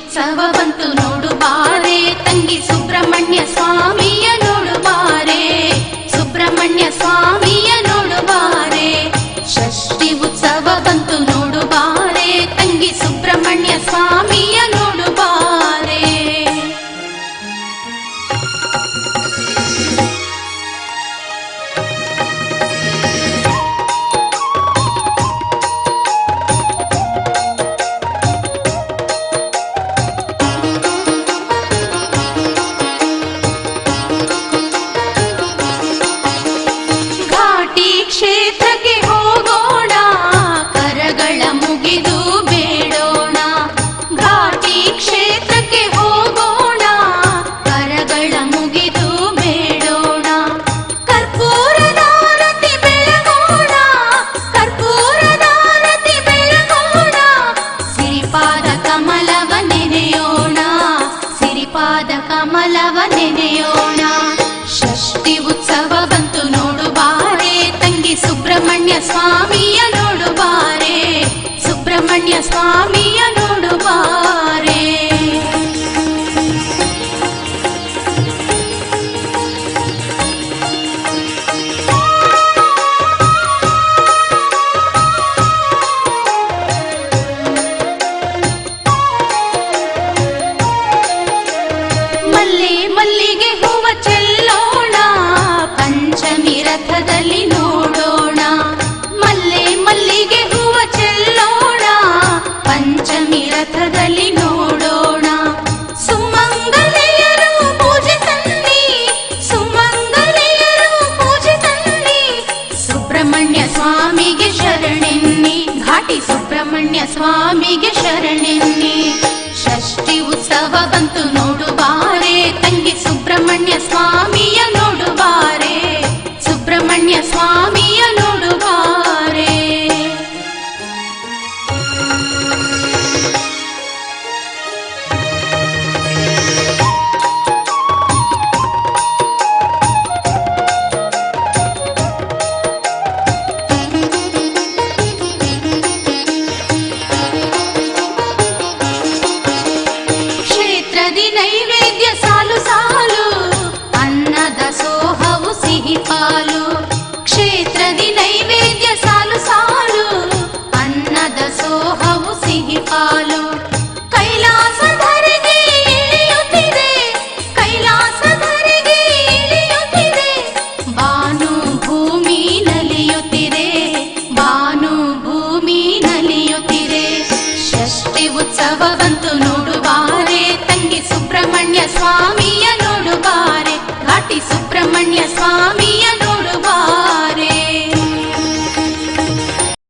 ಉತ್ಸವ ಬಂತು ನೋಡು ಬಾರೆ, ತಂಗಿ ಸುಬ್ರಹ್ಮಣ್ಯ ಸ್ವಾಮಿಯ ನೋಡು ಬಾರೆ, ಸುಬ್ರಹ್ಮಣ್ಯ ಸ್ವಾಮಿಯ ನೋಡು ಬಾರೆ. ಷಷ್ಠಿ ಉತ್ಸವ ಬಂತು ನೋಡು ಬಾರೆ, ತಂಗಿ ಸುಬ್ರಹ್ಮಣ್ಯ ಸ್ವಾಮಿಯ ನೋಡು ಬಾರೆ. ಕ್ಷೇತ್ರಕ್ಕೆ ಹೋಗೋಣ, ಕರಗಳ ಮುಗಿದು ಬೇಡೋಣ. ಘಾಟಿ ಕ್ಷೇತ್ರಕ್ಕೆ ಹೋಗೋಣ, ಕರಗಳ ಮುಗಿದು ಬೇಡೋಣ. ಕರ್ಪೂರದಾರತಿ ಬೆಳಗೋಣ, ಕರ್ಪೂರದಾರತಿ ಬೆಳಗೋಣ. ಸಿರಿಪಾದ ಕಮಲವ ನೆನೆಯೋಣ, ಸಿರಿಪಾದ ಕಮಲವ ನೆನೆಯೋಣ. ಷಷ್ಠಿ ಉತ್ಸವ ಬಂತು ನೋಡು ಬಾರೆ, ತಂಗಿ ಸುಬ್ರಹ್ಮಣ್ಯ ಸ್ವಾಮಿಯ ನೋಡು ಬಾರೆ, ಸುಬ್ರಹ್ಮಣ್ಯ ಸ್ವಾಮಿಯ ನೋಡು ಬಾರೆ. ಮಲ್ಲೆ ಮಲ್ಲಿಗೆ ಹೂವ ಚೆಲ್ಲೋಣ, ಪಂಚಮಿ ರಥದಲ್ಲಿ ನೋಡೋಣ. ಮಲ್ಲೆ ಮಲ್ಲಿಗೆ ಹೂವ ಚೆಲ್ಲೋಣ, ಪಂಚಮಿ ರಥದಲ್ಲಿ ನೋಡೋಣ. ಸುಮಂಗಲೆಯರು ಪೂಜೆ ತನ್ನಿ, ಸುಮಂಗಲೆಯರು ಪೂಜೆ ತನ್ನಿ. ಸುಬ್ರಹ್ಮಣ್ಯ ಸ್ವಾಮಿಗೆ ಶರಣೆನ್ನಿ, ಘಾಟಿ ಸುಬ್ರಹ್ಮಣ್ಯ ಸ್ವಾಮಿಗೆ ಶರಣೆನ್ನಿ. ಷಷ್ಠಿ ಉತ್ಸವ ಬಂತು ನೋಡು ಬಾರೆ, ತಂಗಿ ಸುಬ್ರಹ್ಮಣ್ಯ ಸ್ವಾಮಿಯ ನೋಡು ಬಾರೆ, ಸುಬ್ರಹ್ಮಣ್ಯ ಸ್ವಾಮಿಯ ನೋಡು ಬಾರೆ. ಕ್ಷೇತ್ರದಿ ನೈವೇದ್ಯ ಸಾಲು ಸಾಲು, ಅನ್ನದ ಸೋಹವು ಸಿಹಿ ಪಾಲು. ಕ್ಷೇತ್ರದಿ ನೈವೇದ್ಯ ಸಾಲು ಸಾಲು, ಅನ್ನದ ಸೋಹವು ಸಿಹಿ ಪಾಲು. ಕೈಲಾಸಧರೆಗೆ ಇಳಿಯುತ್ತಿದೆ, ಕೈಲಾಸಧರೆಗೆ ಇಳಿಯುತ್ತಿದೆ. ಬಾನು ಭೂಮಿ ನಲಿಯುತ್ತಿದೆ, ಬಾನು ಭೂಮಿ ನಲಿಯುತ್ತಿದೆ. ಷಷ್ಠಿ ಉತ್ಸವ ಬಂತು ನೋಡು ಬಾರೆ, ತಂಗಿ ಸುಬ್ರಹ್ಮಣ್ಯ ಸ್ವಾಮಿಯ ನೋಡು ಬಾರೆ, ಘಾಟಿ ಸುಬ್ರಹ್ಮಣ್ಯ ಸ್ವಾಮಿಯ